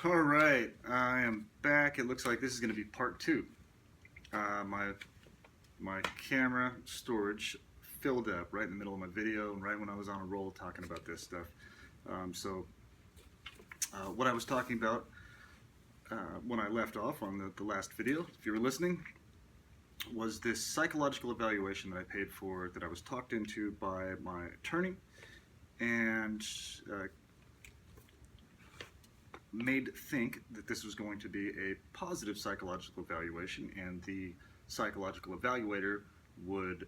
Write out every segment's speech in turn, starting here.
All right, I am back. It looks like this is going to be part two. My camera storage filled up right in the middle of my video, and right when I was on a roll talking about this stuff. What I was talking about when I left off on the last video, if you were listening, was this psychological evaluation that I paid for, that I was talked into by my attorney, and made think that this was going to be a positive psychological evaluation, and the psychological evaluator would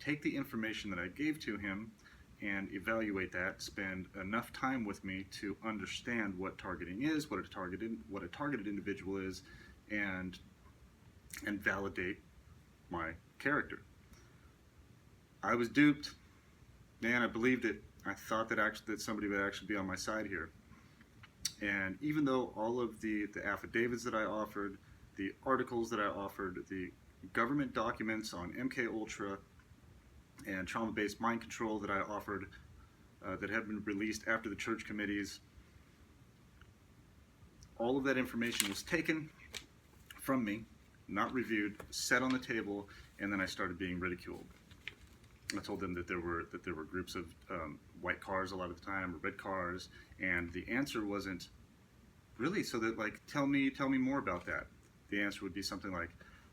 take the information that I gave to him and evaluate that, spend enough time with me to understand what targeting is, what a targeted individual is, and validate my character. I was duped. Man, I believed it. I thought that somebody would actually be on my side here. And even though all of the affidavits that I offered, the articles that I offered, the government documents on MK Ultra and trauma-based mind control that I offered, that have been released after the church committees, all of that information was taken from me, not reviewed, set on the table, and then I started being ridiculed. I told them that there were groups of white cars a lot of the time, or red cars, and the answer wasn't really, so that, like, tell me more about that. The answer would be something like,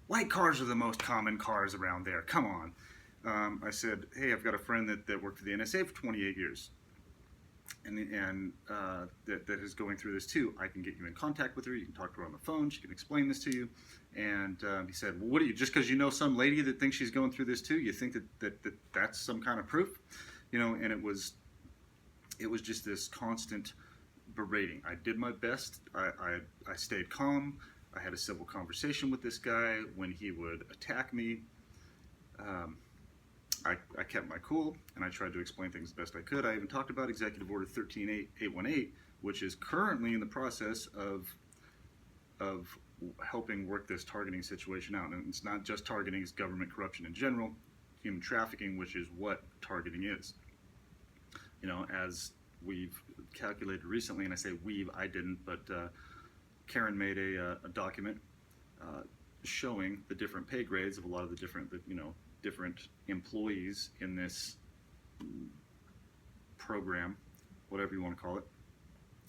white cars are the most common cars around there, come on. I said, hey, I've got a friend that worked for the NSA for 28 years, and that is going through this too. I can get you in contact with her, you can talk to her on the phone, she can explain this to you. And he said, well, what do you, just because you know some lady that thinks she's going through this too, you think that's some kind of proof? You know, and it was just this constant berating. I did my best. I stayed calm. I had a civil conversation with this guy. When he would attack me, I kept my cool, and I tried to explain things the best I could. I even talked about Executive Order 13818, which is currently in the process of helping work this targeting situation out. And it's not just targeting, it's government corruption in general, human trafficking, which is what targeting is. You know, as we've calculated recently, and I say we've, I didn't, but Karen made a document showing the different pay grades of a lot of the different employees in this program, whatever you want to call it,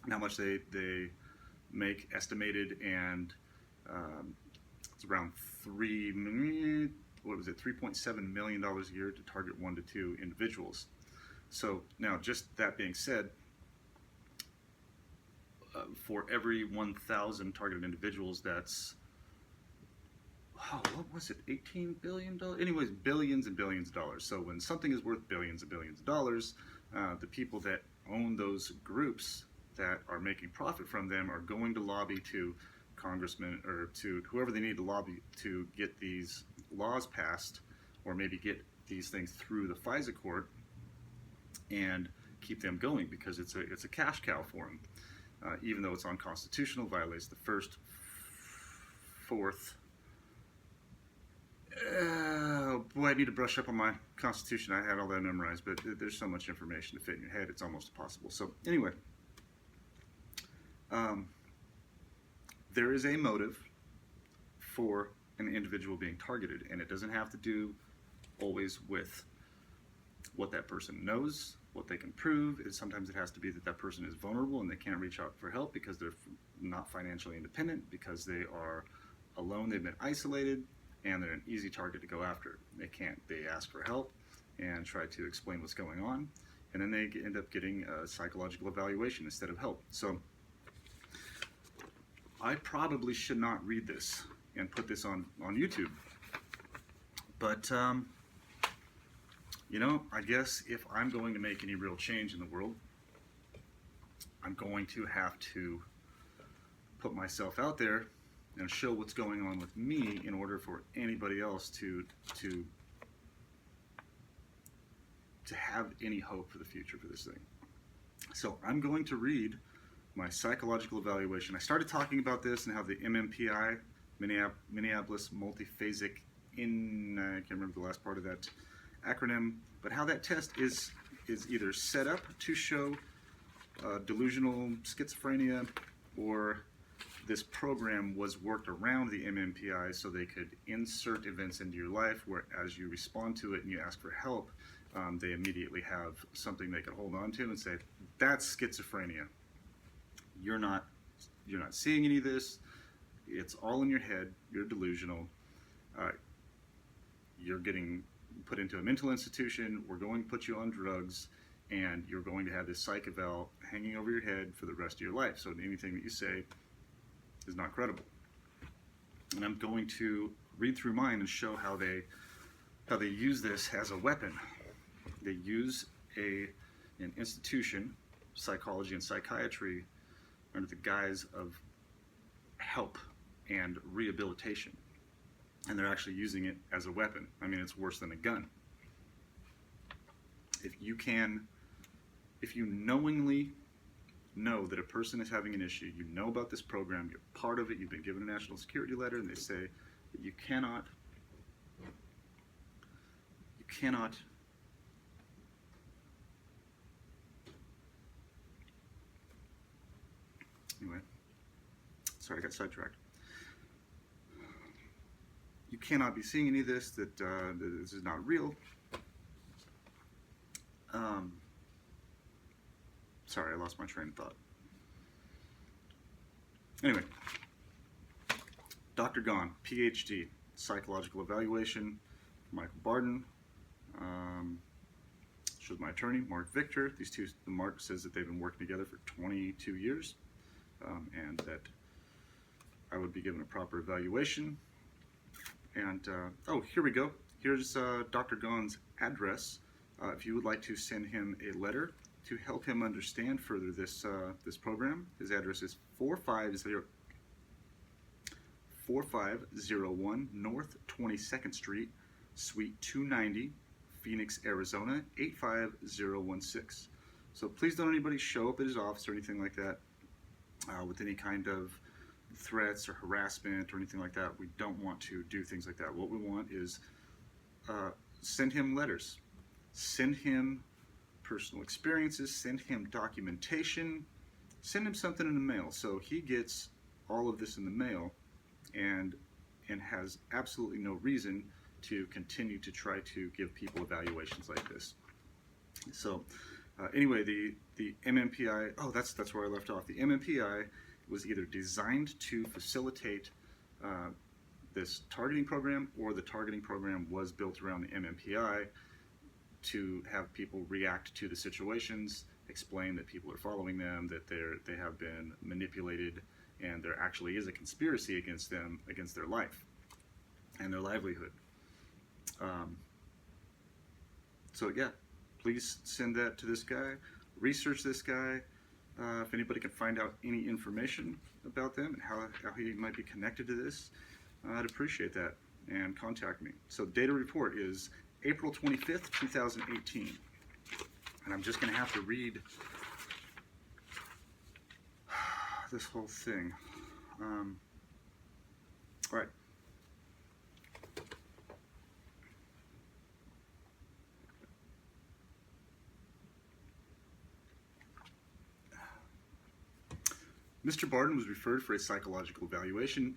and how much they make estimated, and it's around $3.7 million a year to target 1 to 2 individuals. So now, just that being said, for every 1,000 targeted individuals, that's, wow, what was it, $18 billion? Anyways, billions and billions of dollars. So when something is worth billions and billions of dollars, the people that own those groups that are making profit from them are going to lobby to congressmen, or to whoever they need to lobby to get these laws passed, or maybe get these things through the FISA court and keep them going, because it's a cash cow for them. Even though it's unconstitutional, violates the first, fourth. Oh boy, I need to brush up on my Constitution. I had all that memorized, but there's so much information to fit in your head, it's almost impossible. So anyway, there is a motive for an individual being targeted, and it doesn't have to do always with what that person knows, what they can prove. Sometimes it has to be that that person is vulnerable and they can't reach out for help because they're not financially independent, because they are alone, they've been isolated, and they're an easy target to go after. They ask for help and try to explain what's going on, and then they end up getting a psychological evaluation instead of help. So I probably should not read this and put this on YouTube, but you know, I guess if I'm going to make any real change in the world, I'm going to have to put myself out there and show what's going on with me in order for anybody else to have any hope for the future for this thing. So I'm going to read my psychological evaluation. I started talking about this and how the MMPI, Minneapolis Multiphasic, I can't remember the last part of that acronym, but how that test is either set up to show delusional schizophrenia, or this program was worked around the MMPI so they could insert events into your life where as you respond to it and you ask for help, they immediately have something they can hold on to and say, that's schizophrenia. You're not seeing any of this. It's all in your head. You're delusional. You're getting put into a mental institution. We're going to put you on drugs, and you're going to have this psych eval hanging over your head for the rest of your life. So anything that you say is not credible. And I'm going to read through mine and show how they use this as a weapon. They use an institution, psychology and psychiatry, under the guise of help and rehabilitation. And they're actually using it as a weapon. I mean, it's worse than a gun. If you knowingly know that a person is having an issue, you know about this program, you're part of it, you've been given a national security letter, and they say that you cannot anyway, sorry, I got sidetracked. You cannot be seeing any of this, that this is not real. Sorry, I lost my train of thought. Anyway, Dr. Gone, PhD, psychological evaluation, Michael Barden. Shows my attorney, Mark Victor. These two, Mark says that they've been working together for 22 years, and that I would be given a proper evaluation. And, oh, here we go. Here's Dr. Gone's address. If you would like to send him a letter to help him understand further this program, his address is 4501 North 22nd Street, Suite 290, Phoenix, Arizona, 85016. So please don't anybody show up at his office or anything like that with any kind of threats or harassment or anything like that. We don't want to do things like that. What we want is send him letters, send him personal experiences, send him documentation, send him something in the mail. So he gets all of this in the mail and has absolutely no reason to continue to try to give people evaluations like this. So anyway, the MMPI, oh, that's where I left off. The MMPI was either designed to facilitate this targeting program, or the targeting program was built around the MMPI to have people react to the situations, explain that people are following them, that they have been manipulated, and there actually is a conspiracy against them, against their life and their livelihood. So yeah, please send that to this guy, research this guy. If anybody can find out any information about them and how he might be connected to this, I'd appreciate that, and contact me. So data report is April 25th, 2018. And I'm just going to have to read this whole thing. All right. Mr. Barden was referred for a psychological evaluation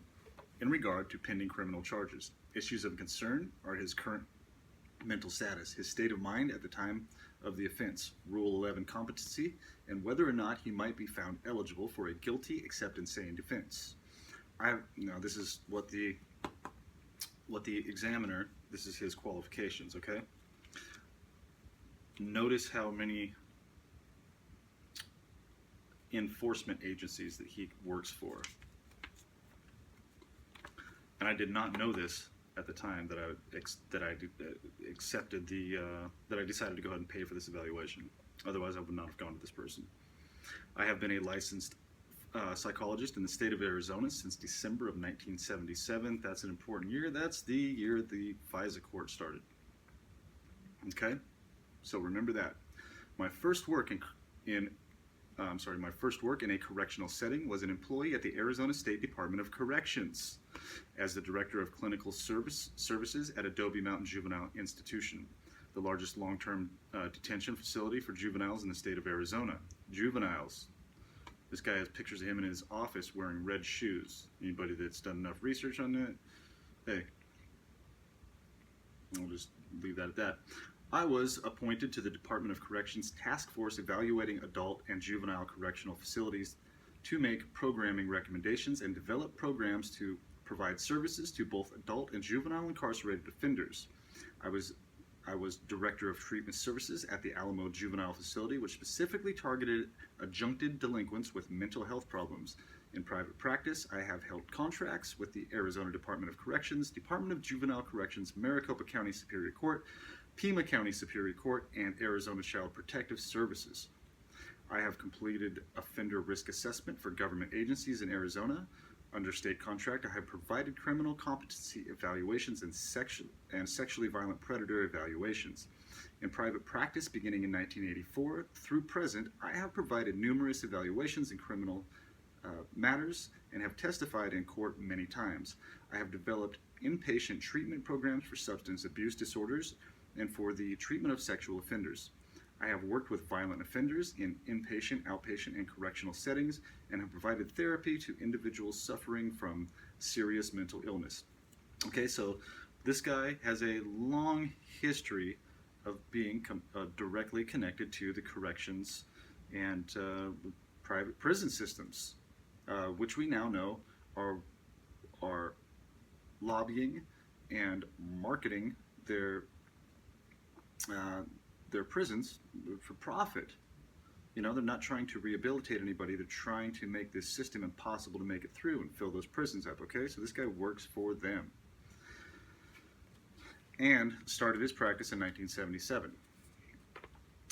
in regard to pending criminal charges. Issues of concern are his current mental status, his state of mind at the time of the offense, Rule 11 competency, and whether or not he might be found eligible for a guilty except insane defense. Now this is what the examiner, this is his qualifications, okay? Notice how many enforcement agencies that he works for. And I did not know this at the time that I decided to go ahead and pay for this evaluation. Otherwise, I would not have gone to this person. I have been a licensed psychologist in the state of Arizona since December of 1977. That's an important year. That's the year the FISA court started. Okay, so remember that. My first work in a correctional setting was an employee at the Arizona State Department of Corrections as the Director of Clinical Services at Adobe Mountain Juvenile Institution, the largest long-term detention facility for juveniles in the state of Arizona. Juveniles. This guy has pictures of him in his office wearing red shoes. Anybody that's done enough research on that, hey, I'll just leave that at that. I was appointed to the Department of Corrections Task Force evaluating adult and juvenile correctional facilities to make programming recommendations and develop programs to provide services to both adult and juvenile incarcerated offenders. I was Director of Treatment Services at the Alamo Juvenile Facility, which specifically targeted adjuncted delinquents with mental health problems. In private practice, I have held contracts with the Arizona Department of Corrections, Department of Juvenile Corrections, Maricopa County Superior Court, Pima County Superior Court, and Arizona Child Protective Services. I have completed offender risk assessment for government agencies in Arizona. Under state contract, I have provided criminal competency evaluations and sexually violent predator evaluations. In private practice, beginning in 1984 through present, I have provided numerous evaluations in criminal matters and have testified in court many times. I have developed inpatient treatment programs for substance abuse disorders and for the treatment of sexual offenders. I have worked with violent offenders in inpatient, outpatient, and correctional settings and have provided therapy to individuals suffering from serious mental illness. Okay, so this guy has a long history of being directly connected to the corrections and private prison systems, which we now know are lobbying and marketing their prisons for profit. You know, they're not trying to rehabilitate anybody. They're trying to make this system impossible to make it through and fill those prisons up, okay? So this guy works for them. And started his practice in 1977,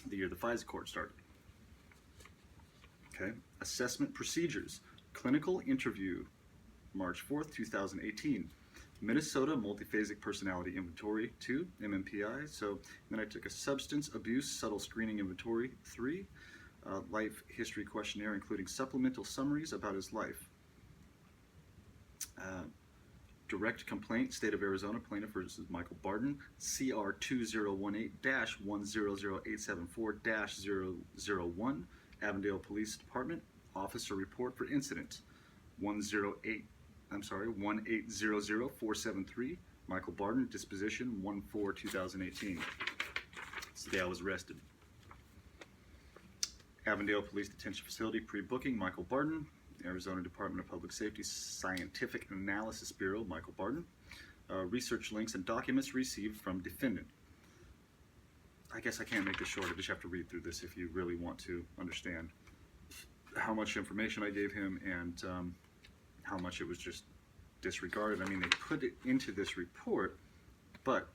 the year the FISA court started. Okay, assessment procedures. Clinical interview, March 4th, 2018. Minnesota Multiphasic Personality Inventory 2, MMPI. So then I took a substance abuse subtle screening inventory 3, life history questionnaire including supplemental summaries about his life. Direct complaint, State of Arizona, plaintiff versus Michael Barden, CR 2018-100874-001, Avondale Police Department, officer report for incident 1800473, Michael Barden, disposition 1/4/2018. It's the day I was arrested. Avondale Police Detention Facility, pre-booking, Michael Barden. Arizona Department of Public Safety Scientific Analysis Bureau, Michael Barden. Research links and documents received from defendant. I guess I can't make this short. I just have to read through this if you really want to understand how much information I gave him and how much it was just disregarded. I mean, they put it into this report, but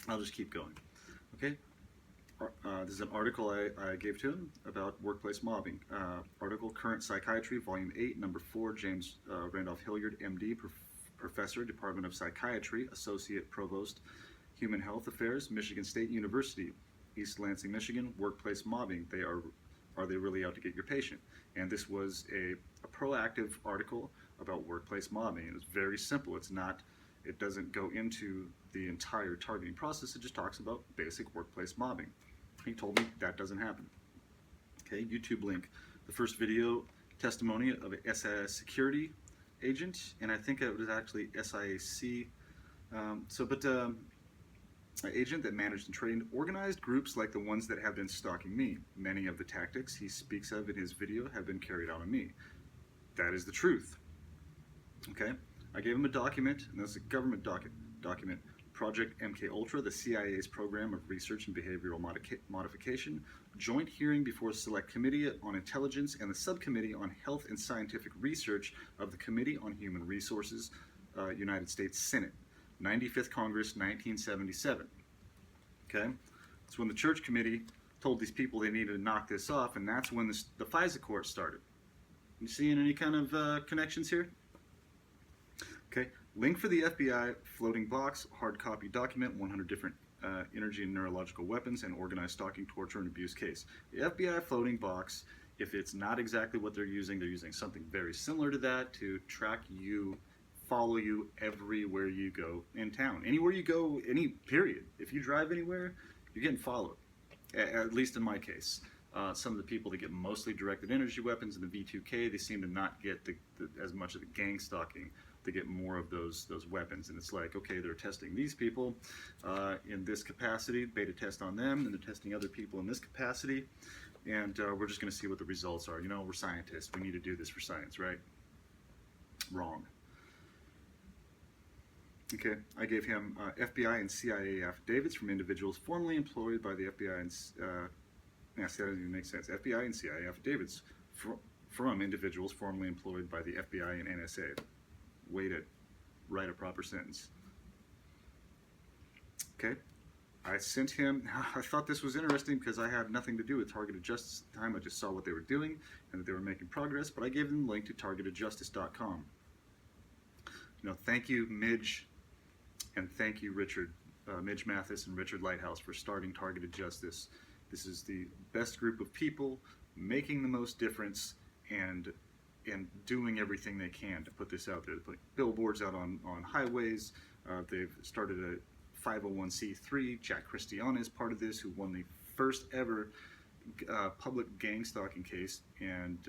I'll just keep going. Okay? This is an article I gave to him about workplace mobbing. Article, Current Psychiatry, Volume 8, Number 4, James Randolph Hilliard, MD, Professor, Department of Psychiatry, Associate Provost, Human Health Affairs, Michigan State University, East Lansing, Michigan, workplace mobbing. Are they really out to get your patient? And this was a proactive article about workplace mobbing. It's very simple. It doesn't go into the entire targeting process. It just talks about basic workplace mobbing. He told me that doesn't happen. Okay, YouTube link. The first video testimony of a SIS security agent, and I think it was actually SIAC. An agent that managed and trained organized groups like the ones that have been stalking me. Many of the tactics he speaks of in his video have been carried out on me. That is the truth. Okay, I gave him a document, and that's a government document. Project MK Ultra, the CIA's program of research and behavioral modification, joint hearing before Select Committee on Intelligence and the Subcommittee on Health and Scientific Research of the Committee on Human Resources, United States Senate, 95th Congress, 1977. Okay, that's when the Church Committee told these people they needed to knock this off, and that's when the FISA court started. You seeing any kind of connections here? Okay, link for the FBI floating box, hard copy document, 100 different energy and neurological weapons, and organized stalking, torture, and abuse case. The FBI floating box, if it's not exactly what they're using something very similar to that to track you, follow you everywhere you go in town. Anywhere you go, period. If you drive anywhere, you're getting followed, at least in my case. Some of the people that get mostly directed energy weapons in the V2K, they seem to not get as much of the gang stalking. They get more of those weapons, and it's like, okay, they're testing these people in this capacity, beta test on them, and they're testing other people in this capacity, and we're just going to see what the results are. You know, we're scientists. We need to do this for science, right? Wrong. Okay, I gave him FBI and CIA affidavits from individuals formerly employed by the FBI and yeah, see, that doesn't even make sense. FBI and CIA affidavits from individuals formerly employed by the FBI and NSA. Way to write a proper sentence. Okay, I sent him. I thought this was interesting because I had nothing to do with targeted justice at the time. I just saw what they were doing and that they were making progress, but I gave them the link to targetedjustice.com. You know, thank you, Midge, and thank you, Richard, Midge Mathis and Richard Lighthouse, for starting Targeted Justice. This is the best group of people making the most difference and doing everything they can to put this out there. They're putting billboards out on highways. They've started a 501c3. Jack Christiana is part of this, who won the first ever public gang stalking case, and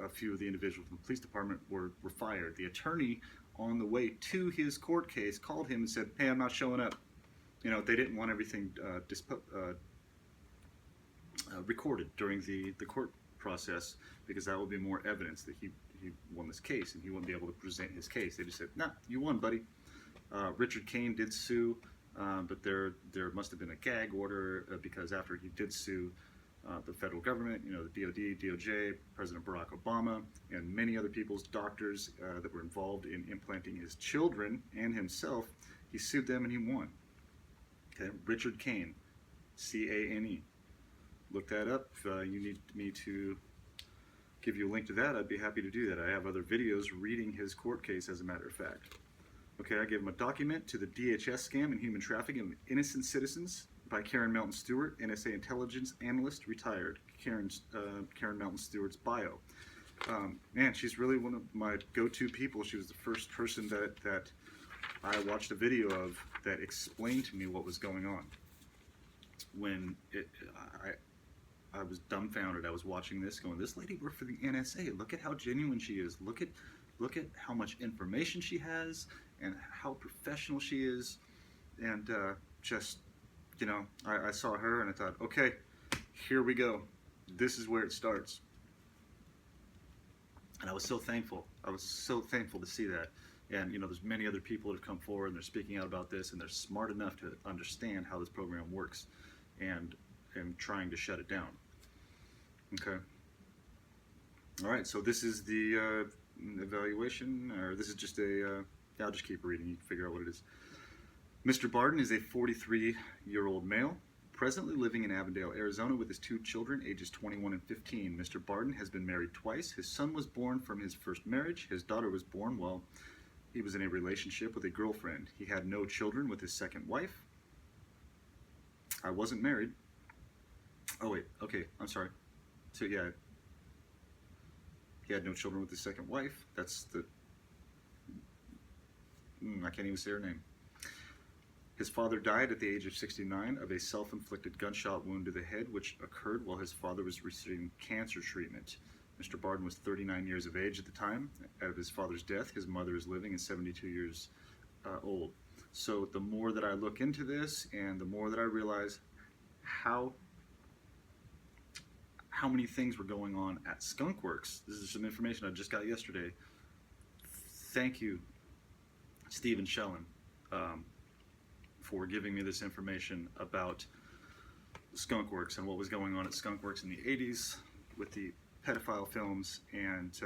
a few of the individuals from the police department were fired. The attorney on the way to his court case called him and said, "Hey, I'm not showing up." You know, they didn't want everything recorded during the court process, because that would be more evidence that he won this case and he wouldn't be able to present his case. They just said, "Nah, you won, buddy." Richard Kane did sue, but there must have been a gag order because after he did sue the federal government, you know, the DOD, DOJ, President Barack Obama, and many other people's doctors that were involved in implanting his children and himself, he sued them and he won. Okay, Richard Kane, C-A-N-E. Look that up. If you need me to give you a link to that, I'd be happy to do that. I have other videos reading his court case, as a matter of fact. Okay, I gave him a document to the DHS scam and human trafficking of innocent citizens by Karen Melton Stewart, NSA intelligence analyst, retired. Karen Melton Stewart's bio. Man, she's really one of my go-to people. She was the first person that I watched a video of that explained to me what was going on. When I was dumbfounded. I was watching this going, this lady worked for the NSA. Look at how genuine she is. Look at how much information she has and how professional she is. And just, you know, I saw her and I thought, okay, here we go. This is where it starts. And I was so thankful. I was so thankful to see that. And, you know, there's many other people that have come forward and they're speaking out about this, and they're smart enough to understand how this program works and trying to shut it down. Okay. All right, so this is the evaluation, or this is just a, I'll just keep reading, you can figure out what it is. Mr. Barden is a 43-year-old male, presently living in Avondale, Arizona with his 2 children, ages 21 and 15. Mr. Barden has been married twice. His son was born from his first marriage. His daughter was born while he was in a relationship with a girlfriend. He had no children with his second wife. I wasn't married. Oh wait, okay, I'm sorry. So yeah, he had no children with his second wife. That's the, I can't even say her name. His father died at the age of 69 of a self-inflicted gunshot wound to the head, which occurred while his father was receiving cancer treatment. Mr. Barden was 39 years of age at the time of his father's death. His mother is living and 72 years old. So the more that I look into this and the more that I realize how many things were going on at Skunkworks. This is some information I just got yesterday. Thank you, Stephen Shellen, for giving me this information about Skunkworks and what was going on at Skunkworks in the 80s with the pedophile films and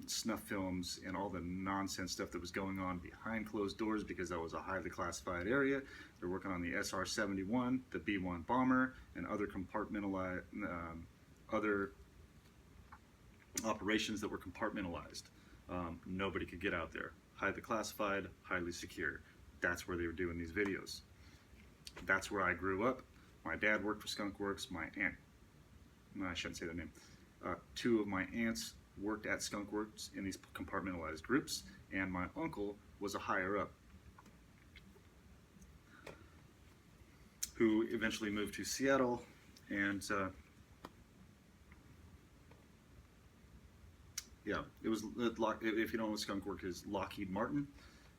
snuff films and all the nonsense stuff that was going on behind closed doors, because that was a highly classified area. They're working on the SR-71, the B-1 bomber, and other compartmentalized, other operations that were compartmentalized. Nobody could get out there. Highly classified, highly secure. That's where they were doing these videos. That's where I grew up. My dad worked for Skunkworks. My aunt, no, I shouldn't say that name. 2 of my aunts worked at Skunkworks in these compartmentalized groups, and my uncle was a higher up who eventually moved to Seattle and Yeah, it was if you don't know what skunk work is, Lockheed Martin.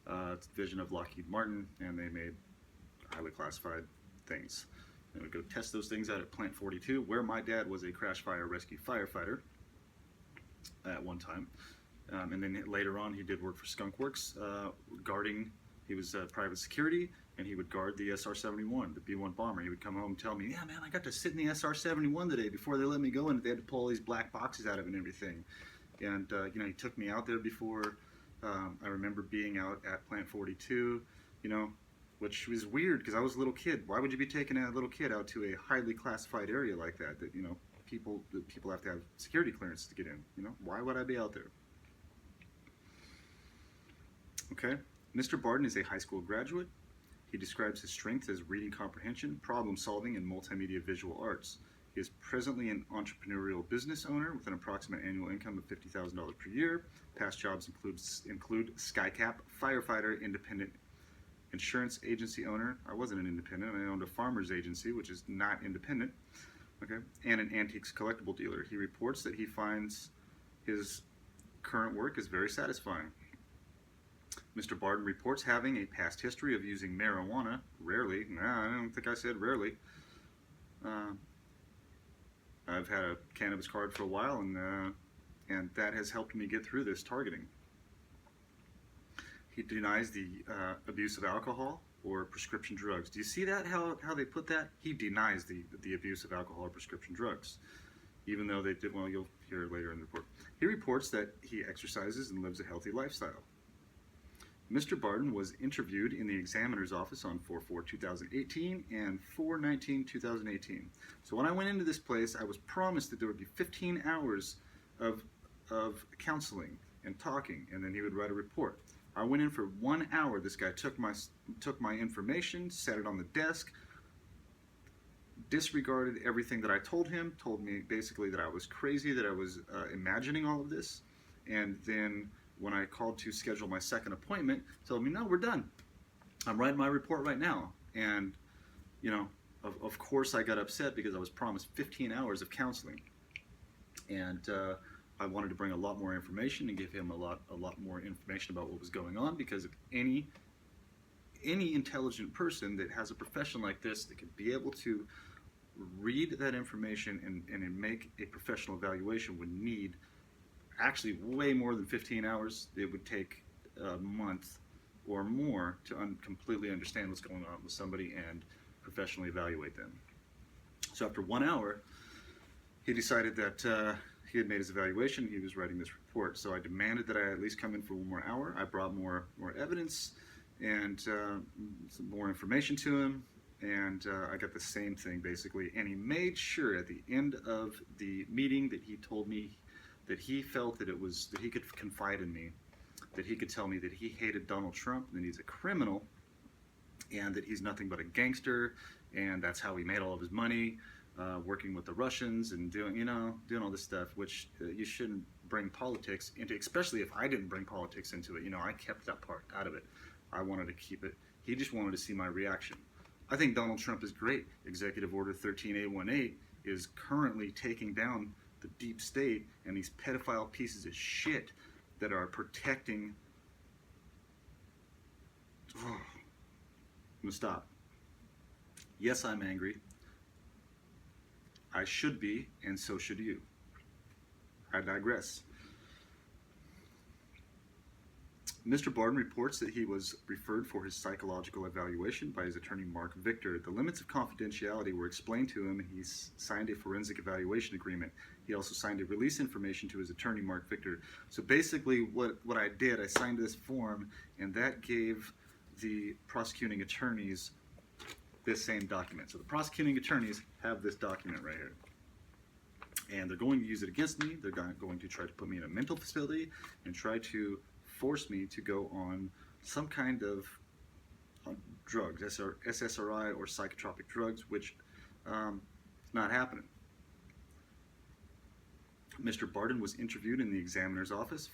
It's a division of Lockheed Martin, and they made highly classified things. And we go test those things out at Plant 42, where my dad was a crash fire rescue firefighter at one time. And then later on, he did work for Skunk Works, guarding. He was private security, and he would guard the SR-71, the B-1 bomber. He would come home and tell me, "Yeah, man, I got to sit in the SR-71 today before they let me go, and they had to pull all these black boxes out of it and everything." And you know, he took me out there before. I remember being out at Plant 42, you know, which was weird because I was a little kid. Why would you be taking a little kid out to a highly classified area like that? That, you know, people have to have security clearance to get in. You know, why would I be out there? Okay, Mr. Barden is a high school graduate. He describes his strengths as reading comprehension, problem solving, and multimedia visual arts. He is presently an entrepreneurial business owner with an approximate annual income of $50,000 per year. Past jobs include Skycap, firefighter, independent insurance agency owner. I wasn't an independent. I owned a farmer's agency, which is not independent. Okay, and an antiques collectible dealer. He reports that he finds his current work is very satisfying. Mr. Barden reports having a past history of using marijuana, rarely. Nah, I don't think I said rarely. I've had a cannabis card for a while, and that has helped me get through this targeting. He denies the abuse of alcohol or prescription drugs. Do you see that, how they put that? He denies the abuse of alcohol or prescription drugs, even though they did. Well, you'll hear later in the report. He reports that he exercises and lives a healthy lifestyle. Mr. Barden was interviewed in the examiner's office on 4/4/2018 and 4/19/2018. So when I went into this place, I was promised that there would be 15 hours of counseling and talking, and then he would write a report. I went in for 1 hour. This guy took my information, set it on the desk, disregarded everything that I told him, told me basically that I was crazy, that I was imagining all of this, and then when I called to schedule my second appointment, told me, "No, we're done. I'm writing my report right now." And, you know, of course I got upset because I was promised 15 hours of counseling. And I wanted to bring a lot more information and give him a lot more information about what was going on, because if any intelligent person that has a profession like this that could be able to read that information and make a professional evaluation would need actually way more than 15 hours. It would take a month or more to completely understand what's going on with somebody and professionally evaluate them. So after 1 hour, he decided that he had made his evaluation. He was writing this report. So I demanded that I at least come in for 1 more hour. I brought more evidence and some more information to him, and I got the same thing basically. And he made sure at the end of the meeting that he told me that he felt that that he could confide in me, that he could tell me that he hated Donald Trump, and that he's a criminal, and that he's nothing but a gangster, and that's how he made all of his money, working with the Russians and doing all this stuff, which you shouldn't bring politics into, especially if I didn't bring politics into it. You know, I kept that part out of it. I wanted to keep it. He just wanted to see my reaction. I think Donald Trump is great. Executive Order 13818 is currently taking down the deep state and these pedophile pieces of shit that are protecting. I'm gonna stop. Yes, I'm angry. I should be, and so should you. I digress. Mr. Barden reports that he was referred for his psychological evaluation by his attorney, Mark Victor. The limits of confidentiality were explained to him, and he signed a forensic evaluation agreement. He also signed a release information to his attorney, Mark Victor. So basically what I did, I signed this form, and that gave the prosecuting attorneys this same document. So the prosecuting attorneys have this document right here. And they're going to use it against me. They're going to try to put me in a mental facility and try to force me to go on some kind of drugs, SSRI or psychotropic drugs, which is not happening. Mr. Barden was interviewed in the examiner's office.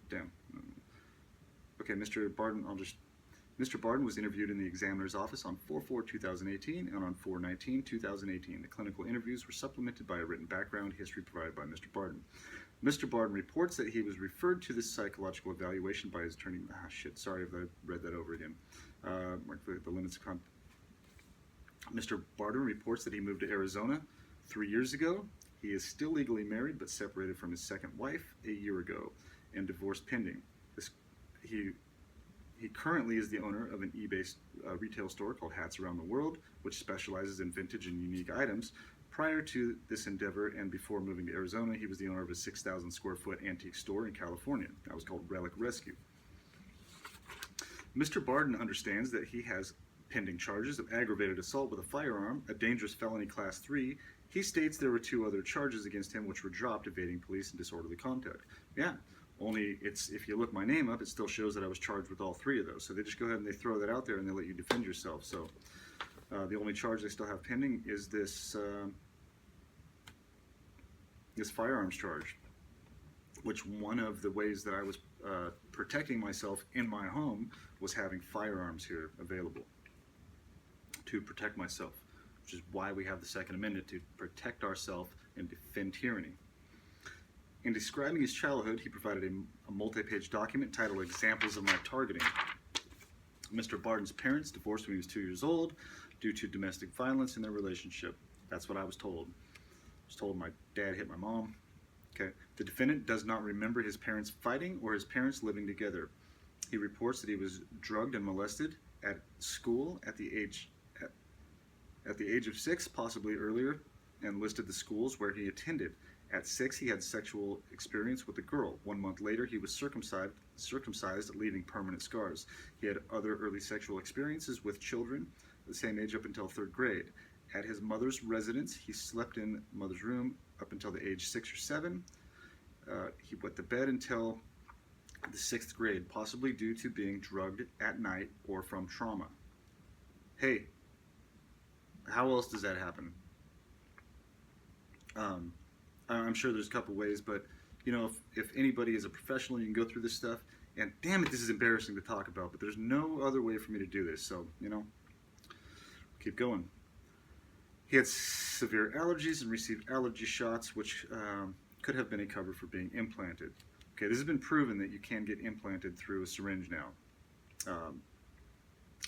Damn. Okay, Mr. Barden, Mr. Barden was interviewed in the examiner's office on 4/4/2018 and on 4/19/2018. The clinical interviews were supplemented by a written background history provided by Mr. Barden. Mr. Barden reports that he was referred to this psychological evaluation by his attorney. Sorry if I read that over again. The limits of Mr. Barden reports that he moved to Arizona 3 years ago. He is still legally married but separated from his second wife a year ago and divorce pending. He currently is the owner of an eBay retail store called Hats Around the World, which specializes in vintage and unique items. Prior to this endeavor and before moving to Arizona, he was the owner of a 6,000 square foot antique store in California. That was called Relic Rescue. Mr. Barden understands that he has pending charges of aggravated assault with a firearm, a dangerous felony class 3. He states there were 2 other charges against him which were dropped: evading police and disorderly conduct. Yeah, only if you look my name up, it still shows that I was charged with all 3 of those. So they just go ahead and they throw that out there and they let you defend yourself. So the only charge they still have pending is this this firearms charge, which one of the ways that I was protecting myself in my home was having firearms here available to protect myself, which is why we have the Second Amendment, to protect ourselves and defend tyranny. In describing his childhood, he provided a multi-page document titled Examples of My Targeting. Mr. Barden's parents divorced when he was 2 years old due to domestic violence in their relationship. That's what I was told. I was told my dad hit my mom. Okay. The defendant does not remember his parents fighting or his parents living together. He reports that he was drugged and molested at school at the age of 6, possibly earlier, and listed the schools where he attended. At 6, he had sexual experience with a girl. 1 month later, he was circumcised, leaving permanent scars. He had other early sexual experiences with children the same age up until 3rd grade. At his mother's residence, he slept in mother's room up until the age 6 or 7. He went to bed until the 6th grade, possibly due to being drugged at night or from trauma. Hey, how else does that happen? I'm sure there's a couple ways, but you know, if anybody is a professional, you can go through this stuff. And damn it, this is embarrassing to talk about, but there's no other way for me to do this. So, you know, keep going. He had severe allergies and received allergy shots, which could have been a cover for being implanted. Okay, this has been proven that you can get implanted through a syringe now.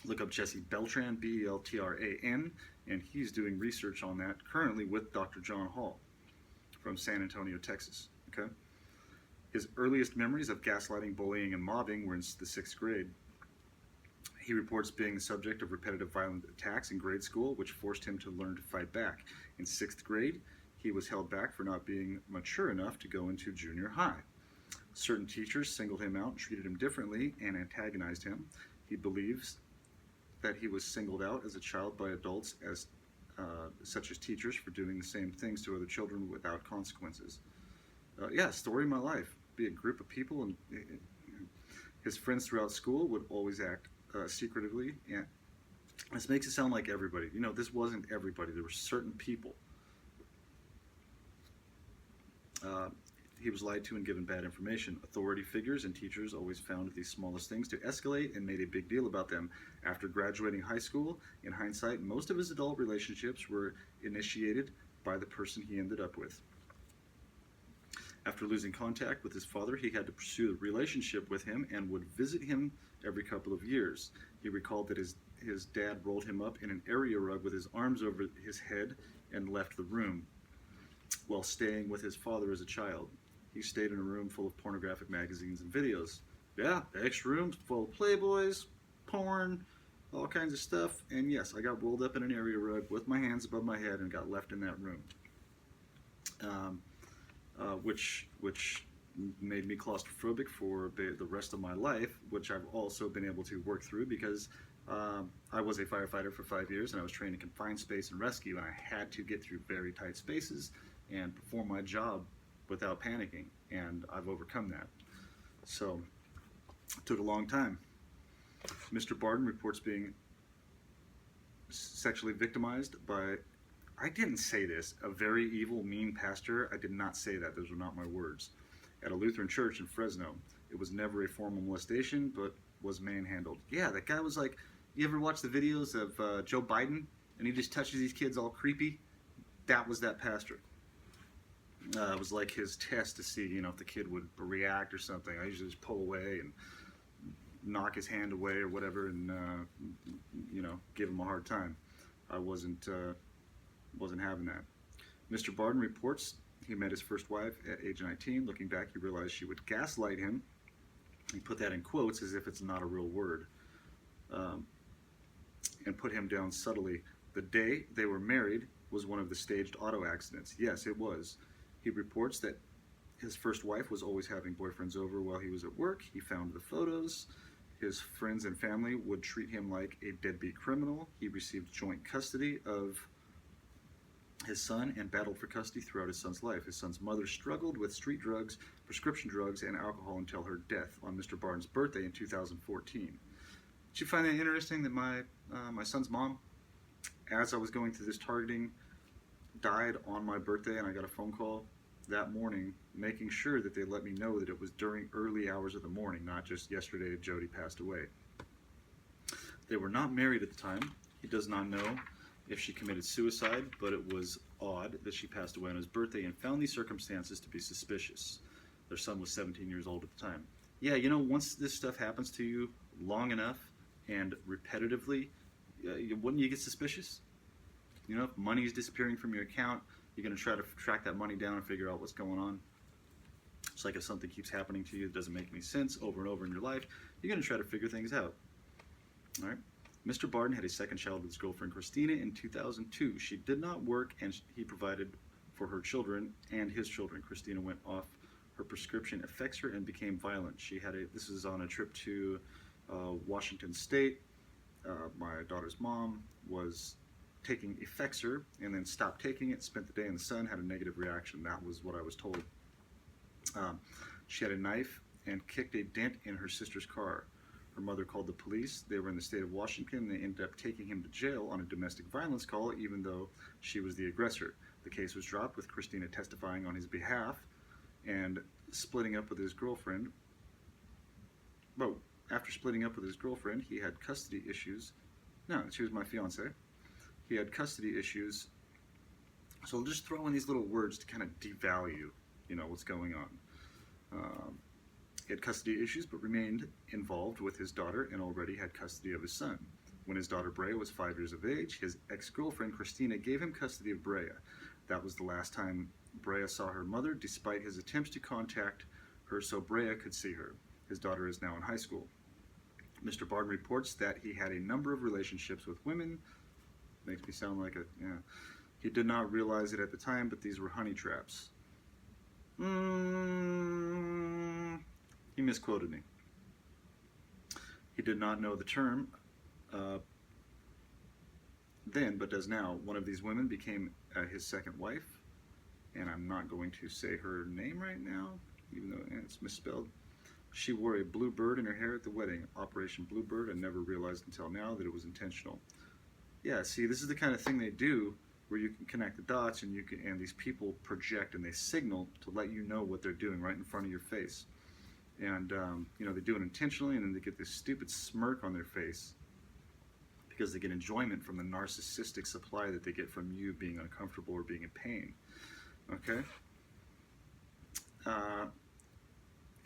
Look up Jesse Beltran, Beltran, and he's doing research on that currently with Dr. John Hall from San Antonio, Texas. Okay, his earliest memories of gaslighting, bullying, and mobbing were in the 6th grade. He reports being the subject of repetitive violent attacks in grade school, which forced him to learn to fight back. In 6th grade, he was held back for not being mature enough to go into junior high. Certain teachers singled him out and treated him differently and antagonized him. He believes that he was singled out as a child by adults such as teachers for doing the same things to other children without consequences. Yeah, story of my life. Be a group of people, and his friends throughout school would always act secretively. And this makes it sound like everybody. You know, this wasn't everybody. There were certain people. He was lied to and given bad information. Authority figures and teachers always found the smallest things to escalate and made a big deal about them. After graduating high school, in hindsight, most of his adult relationships were initiated by the person he ended up with. After losing contact with his father, he had to pursue a relationship with him and would visit him every couple of years. He recalled that his dad rolled him up in an area rug with his arms over his head and left the room while staying with his father as a child. He stayed in a room full of pornographic magazines and videos. Yeah, the extra room full of Playboys, porn, all kinds of stuff. And yes, I got rolled up in an area rug with my hands above my head and got left in that room. Which made me claustrophobic for the rest of my life, which I've also been able to work through because I was a firefighter for 5 years and I was trained in confined space and rescue, and I had to get through very tight spaces and perform my job without panicking, and I've overcome that. So it took a long time. Mr. Barden reports being sexually victimized by, I didn't say this, a very evil, mean pastor. I did not say that. Those were not my words. At a Lutheran church in Fresno. It was never a formal molestation, but was manhandled. Yeah, that guy was like, you ever watch the videos of Joe Biden and he just touches these kids all creepy? That was that pastor. It was like his test to see, if the kid would react or something. I usually just pull away and knock his hand away or whatever, and give him a hard time. I wasn't having that. Mr. Barden reports he met his first wife at age 19. Looking back, he realized she would gaslight him. He put that in quotes as if it's not a real word, and put him down subtly. The day they were married was one of the staged auto accidents. Yes, it was. He reports that his first wife was always having boyfriends over while he was at work. He found the photos. His friends and family would treat him like a deadbeat criminal. He received joint custody of his son and battled for custody throughout his son's life. His son's mother struggled with street drugs, prescription drugs, and alcohol until her death on Mr. Barden's birthday in 2014. Did you find that interesting that my son's mom, as I was going through this targeting, died on my birthday, and I got a phone call that morning making sure that they let me know that it was during early hours of the morning, not just yesterday Jody passed away. They were not married at the time. He does not know if she committed suicide, but it was odd that she passed away on his birthday and found these circumstances to be suspicious. Their son was 17 years old at the time. Yeah, once this stuff happens to you long enough and repetitively, wouldn't you get suspicious? If money is disappearing from your account, you're going to try to track that money down and figure out what's going on. It's like if something keeps happening to you that doesn't make any sense over and over in your life, you're going to try to figure things out. All right. Mr. Barden had a second child with his girlfriend Christina in 2002. She did not work, and he provided for her children and his children. Christina went off her prescription Effexor and became violent. This is on a trip to Washington State. My daughter's mom was taking Effexor and then stopped taking it, spent the day in the sun, had a negative reaction. That was what I was told. She had a knife and kicked a dent in her sister's car. Her mother called the police. They were in the state of Washington. They ended up taking him to jail on a domestic violence call, even though she was the aggressor. The case was dropped with Christina testifying on his behalf and splitting up with his girlfriend. Well, after splitting up with his girlfriend, he had custody issues. No, she was my fiance. He had custody issues. So I'll just throw in these little words to kind of devalue, what's going on. He had custody issues, but remained involved with his daughter and already had custody of his son. When his daughter Brea was 5 years of age, his ex-girlfriend Christina gave him custody of Brea. That was the last time Brea saw her mother, despite his attempts to contact her so Brea could see her. His daughter is now in high school. Mr. Barden reports that he had a number of relationships with women. Makes me sound like he did not realize it at the time, but these were honey traps. He misquoted me. He did not know the term then, but does now. One of these women became his second wife, and I'm not going to say her name right now, even though it's misspelled. She wore a blue bird in her hair at the wedding. Operation Bluebird. I never realized until now that it was intentional. Yeah, see, this is the kind of thing they do where you can connect the dots and these people project and they signal to let you know what they're doing right in front of your face. And, they do it intentionally, and then they get this stupid smirk on their face because they get enjoyment from the narcissistic supply that they get from you being uncomfortable or being in pain. Okay?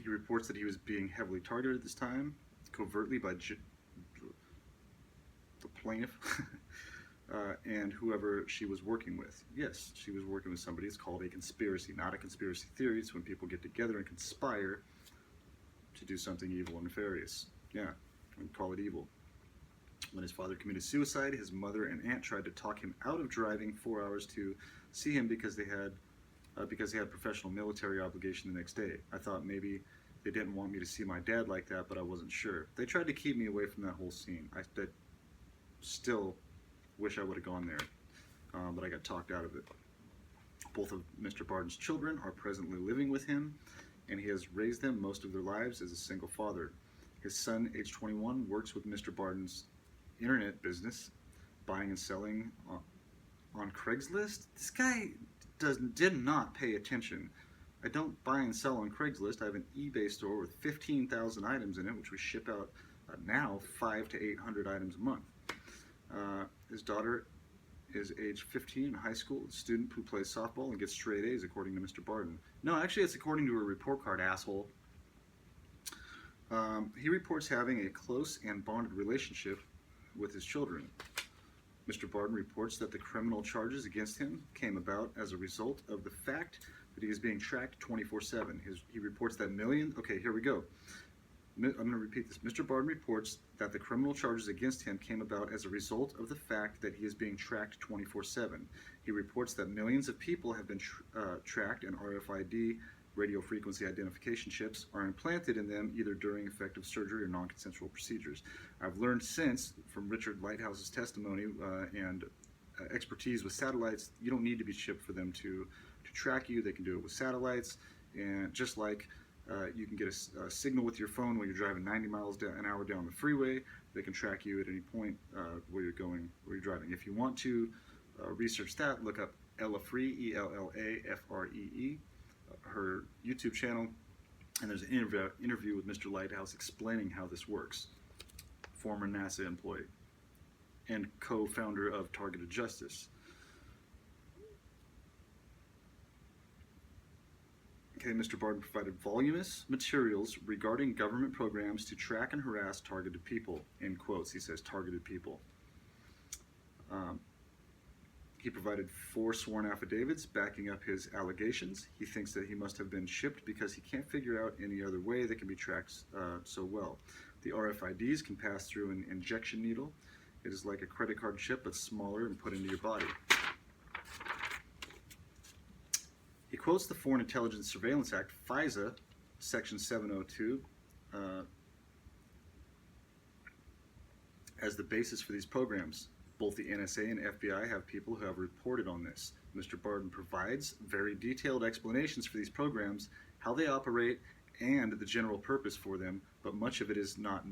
He reports that he was being heavily targeted at this time, covertly by the plaintiff and whoever she was working with. Yes, she was working with somebody. It's called a conspiracy, not a conspiracy theory. It's when people get together and conspire to do something evil and nefarious. Yeah, we call it evil. When his father committed suicide, his mother and aunt tried to talk him out of driving 4 hours to see him because they had professional military obligation the next day. I thought maybe they didn't want me to see my dad like that, but I wasn't sure. They tried to keep me away from that whole scene. I still wish I would have gone there, but I got talked out of it. Both of Mr. Barden's children are presently living with him, and he has raised them most of their lives as a single father. His son, age 21, works with Mr. Barden's internet business, buying and selling on Craigslist. This guy did not pay attention. I don't buy and sell on Craigslist. I have an eBay store with 15,000 items in it, which we ship out now 500 to 800 items a month. His daughter is age 15 in high school, a student who plays softball and gets straight A's, according to Mr. Barden. No, actually, it's according to a report card, asshole. He reports having a close and bonded relationship with his children. Mr. Barden reports that the criminal charges against him came about as a result of the fact that he is being tracked 24/7. He reports that okay, here we go. I'm going to repeat this. Mr. Barden reports that the criminal charges against him came about as a result of the fact that he is being tracked 24/7. He reports that millions of people have been tracked, and RFID, radio frequency identification chips, are implanted in them either during effective surgery or non-consensual procedures. I've learned since from Richard Lighthouse's testimony and expertise with satellites, you don't need to be chipped for them to track you. They can do it with satellites, and just like you can get a signal with your phone when you're driving 90 miles an hour down the freeway, they can track you at any point where you're driving. If you want to research that, look up Ella Free, ELLAFREE, her YouTube channel, and there's an interview with Mr. Lighthouse explaining how this works. Former NASA employee and co-founder of Targeted Justice. Okay, Mr. Barden provided voluminous materials regarding government programs to track and harass targeted people. In quotes, he says targeted people. He provided 4 sworn affidavits backing up his allegations. He thinks that he must have been shipped because he can't figure out any other way that can be tracked so well. The RFIDs can pass through an injection needle. It is like a credit card chip, but smaller and put into your body. He quotes the Foreign Intelligence Surveillance Act, FISA, Section 702, as the basis for these programs. Both the NSA and FBI have people who have reported on this. Mr. Barden provides very detailed explanations for these programs, how they operate, and the general purpose for them, but much of it is not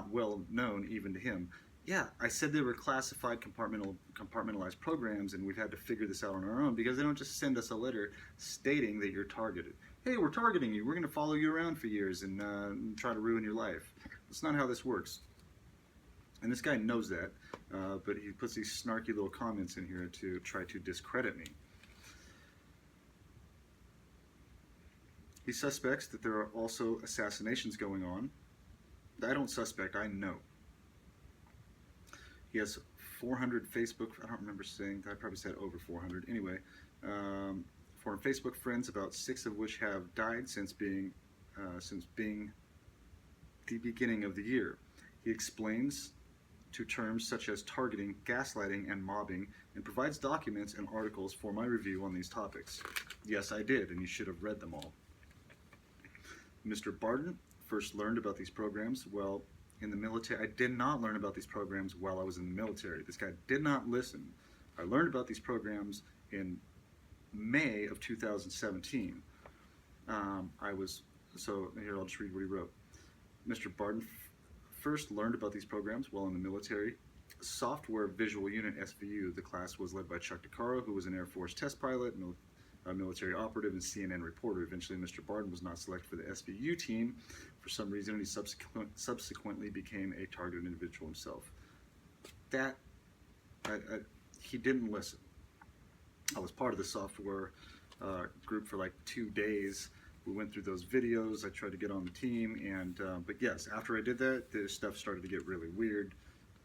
well known even to him. Yeah, I said they were classified compartmentalized programs, and we've had to figure this out on our own because they don't just send us a letter stating that you're targeted. Hey, we're targeting you. We're going to follow you around for years and try to ruin your life. That's not how this works. And this guy knows that, but he puts these snarky little comments in here to try to discredit me. He suspects that there are also assassinations going on. I don't suspect, I know. He has 400 Facebook, I don't remember saying, I probably said over 400. Anyway, 400 Facebook friends, about 6 of which have died since being the beginning of the year. He explains to terms such as targeting, gaslighting, and mobbing, and provides documents and articles for my review on these topics. Yes, I did, and you should have read them all. Mr. Barden first learned about these programs while in the military. I did not learn about these programs while I was in the military. This guy did not listen. I learned about these programs in May of 2017. So here, I'll just read what he wrote. Mr. Barden first learned about these programs while in the military. Software Visual Unit, SVU. The class was led by Chuck DeCaro, who was an Air Force test pilot, a military operative, and CNN reporter. Eventually, Mr. Barden was not selected for the SVU team for some reason, and he subsequently became a targeted individual himself. He didn't listen. I was part of the software group for like 2 days. We went through those videos. I tried to get on the team, and but yes, after I did that, the stuff started to get really weird.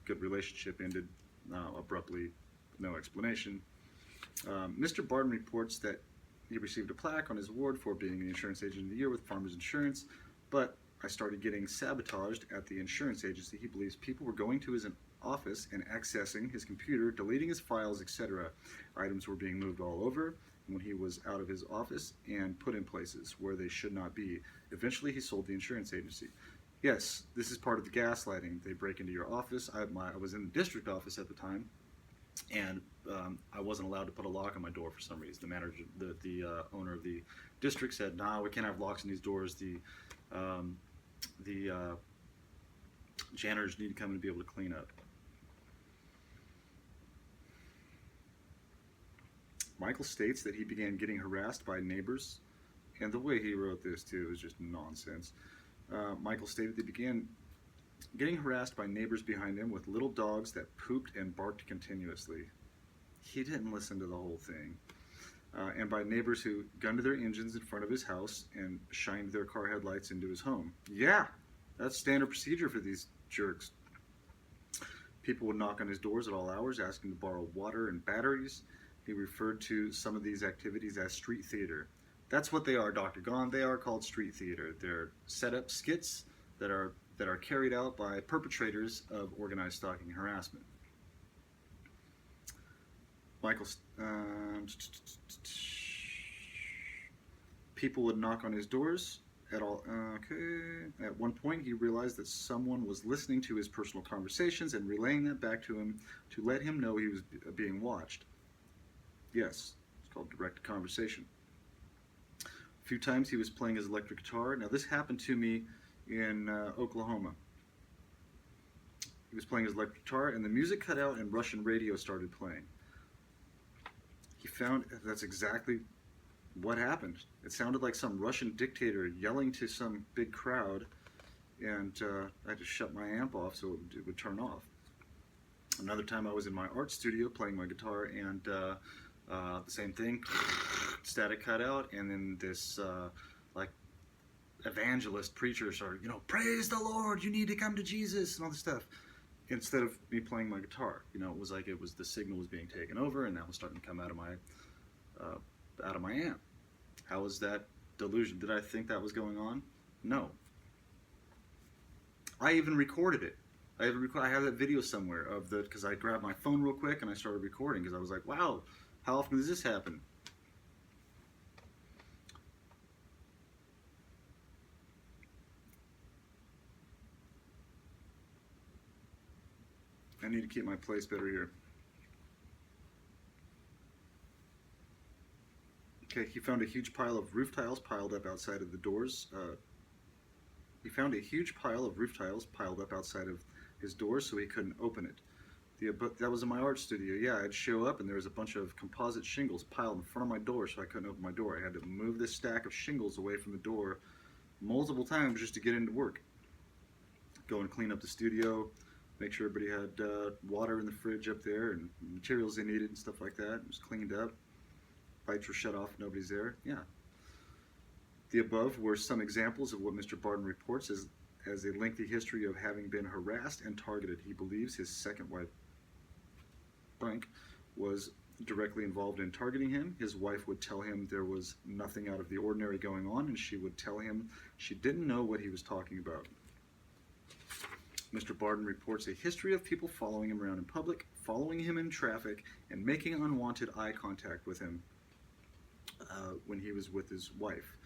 Good relationship ended abruptly, no explanation. Mr. Barden reports that he received a plaque on his award for being the insurance agent of the year with Farmers Insurance, but I started getting sabotaged at the insurance agency. He believes people were going to his office and accessing his computer, deleting his files, etc. Items were being moved all over when he was out of his office and put in places where they should not be. Eventually, he sold the insurance agency. Yes, this is part of the gaslighting. They break into your office. I was in the district office at the time, and I wasn't allowed to put a lock on my door for some reason. The manager, the owner of the district said, "Nah, we can't have locks on these doors. The janitors need to come and be able to clean up." Michael states that he began getting harassed by neighbors, and the way he wrote this too is just nonsense. Michael stated they began Getting harassed by neighbors behind him with little dogs that pooped and barked continuously. He didn't listen to the whole thing. And by neighbors who gunned their engines in front of his house and shined their car headlights into his home. Yeah, that's standard procedure for these jerks. People would knock on his doors at all hours asking to borrow water and batteries. He referred to some of these activities as street theater. That's what they are, Dr. Gone. They are called street theater. They're set up skits that are carried out by perpetrators of organized stalking and harassment. Michael, people would knock on his doors at all. Okay. At one point, he realized that someone was listening to his personal conversations and relaying that back to him to let him know he was being watched. Yes, it's called direct conversation. A few times he was playing his electric guitar. Now, this happened to me in Oklahoma. He was playing his electric guitar, and the music cut out, and Russian radio started playing. He found that's exactly what happened. It sounded like some Russian dictator yelling to some big crowd, and I had to shut my amp off so it would turn off. Another time I was in my art studio playing my guitar, and the same thing, static cut out, and then this like evangelist preacher started, praise the Lord, you need to come to Jesus, and all this stuff. Instead of me playing my guitar, it was like the signal was being taken over, and that was starting to come out of my amp. How was that delusion? Did I think that was going on? No. I even recorded it. I have that video somewhere because I grabbed my phone real quick and I started recording because I was like, wow, how often does this happen? I need to keep my place better here. Okay, he found a huge pile of roof tiles piled up outside of the doors. Piled up outside of his doors so he couldn't open it. But that was in my art studio. Yeah, I'd show up and there was a bunch of composite shingles piled in front of my door so I couldn't open my door. I had to move this stack of shingles away from the door multiple times just to get into work. Go and clean up the studio, make sure everybody had water in the fridge up there and materials they needed and stuff like that. It was cleaned up. Lights were shut off, nobody's there. Yeah. The above were some examples of what Mr. Barden reports as a lengthy history of having been harassed and targeted. He believes his second wife, Frank, was directly involved in targeting him. His wife would tell him there was nothing out of the ordinary going on, and she would tell him she didn't know what he was talking about. Mr. Barden reports a history of people following him around in public, following him in traffic, and making unwanted eye contact with him when he was with his wife.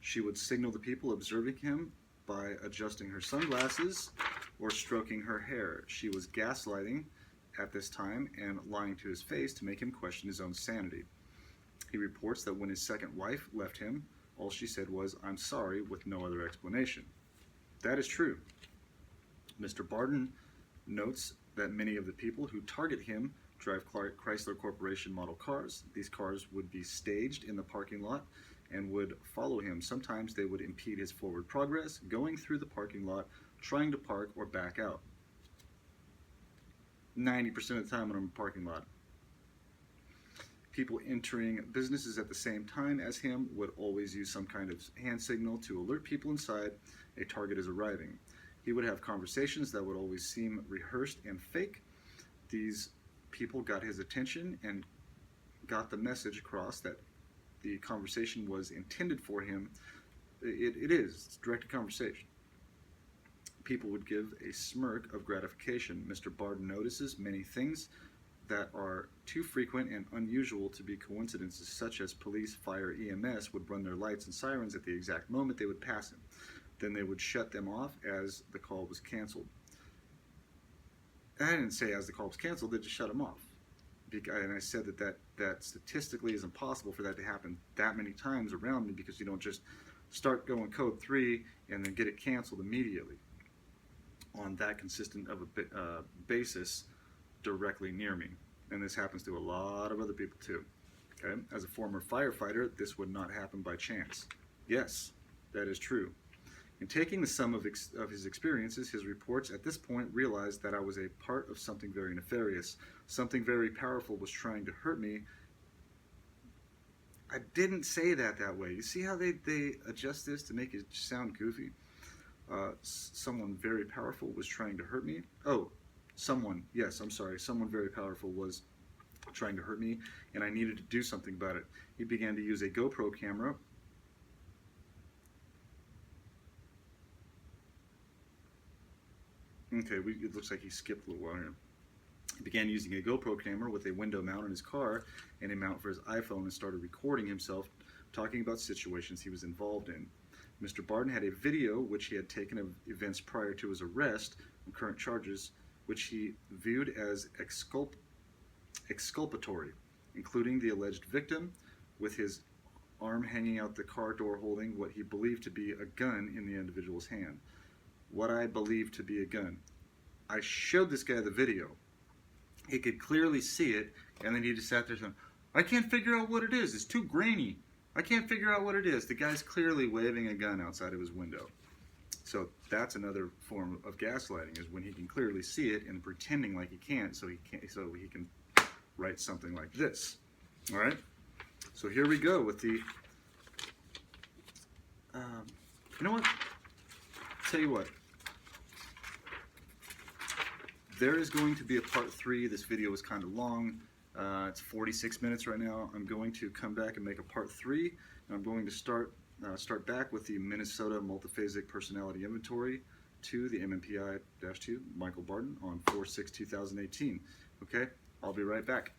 She would signal the people observing him by adjusting her sunglasses or stroking her hair. She was gaslighting at this time and lying to his face to make him question his own sanity. He reports that when his second wife left him, all she said was, "I'm sorry," with no other explanation. That is true. Mr. Barden notes that many of the people who target him drive Chrysler Corporation model cars. These cars would be staged in the parking lot and would follow him. Sometimes they would impede his forward progress, going through the parking lot, trying to park or back out. 90% of the time when I'm in a parking lot. People entering businesses at the same time as him would always use some kind of hand signal to alert people inside a target is arriving. He would have conversations that would always seem rehearsed and fake. These people got his attention and got the message across that the conversation was intended for him. It's directed conversation. People would give a smirk of gratification. Mr. Barden notices many things that are too frequent and unusual to be coincidences, such as police, fire, EMS would run their lights and sirens at the exact moment they would pass him. Then they would shut them off as the call was canceled. I didn't say as the call was canceled, they just shut them off. And I said that statistically is impossible for that to happen that many times around me, because you don't just start going code 3 and then get it canceled immediately on that consistent of a basis directly near me. And this happens to a lot of other people too. Okay? As a former firefighter, this would not happen by chance. Yes, that is true. In taking the sum of his experiences, his reports at this point realized that I was a part of something very nefarious. Something very powerful was trying to hurt me. I didn't say that way. You see how they adjust this to make it sound goofy? Someone very powerful was trying to hurt me. Oh, someone, yes, I'm sorry. Someone very powerful was trying to hurt me, and I needed to do something about it. He began to use a GoPro camera. Okay, it looks like he skipped a little while here. He began using a GoPro camera with a window mount in his car and a mount for his iPhone and started recording himself talking about situations he was involved in. Mr. Barden had a video which he had taken of events prior to his arrest on current charges, which he viewed as exculpatory, including the alleged victim with his arm hanging out the car door holding what he believed to be a gun in the individual's hand. What I believe to be a gun. I showed this guy the video. He could clearly see it, and then he just sat there saying, I can't figure out what it is. It's too grainy. I can't figure out what it is. The guy's clearly waving a gun outside of his window. So that's another form of gaslighting, is when he can clearly see it and pretending like he can't, so he can write something like this. All right? So here we go with the, you know what? Tell you what. There is going to be a part 3. This video is kind of long. It's 46 minutes right now. I'm going to come back and make a part 3. And I'm going to start back with the Minnesota Multiphasic Personality Inventory 2, the MMPI-2, Michael Barden, on 4/6/2018. Okay? I'll be right back.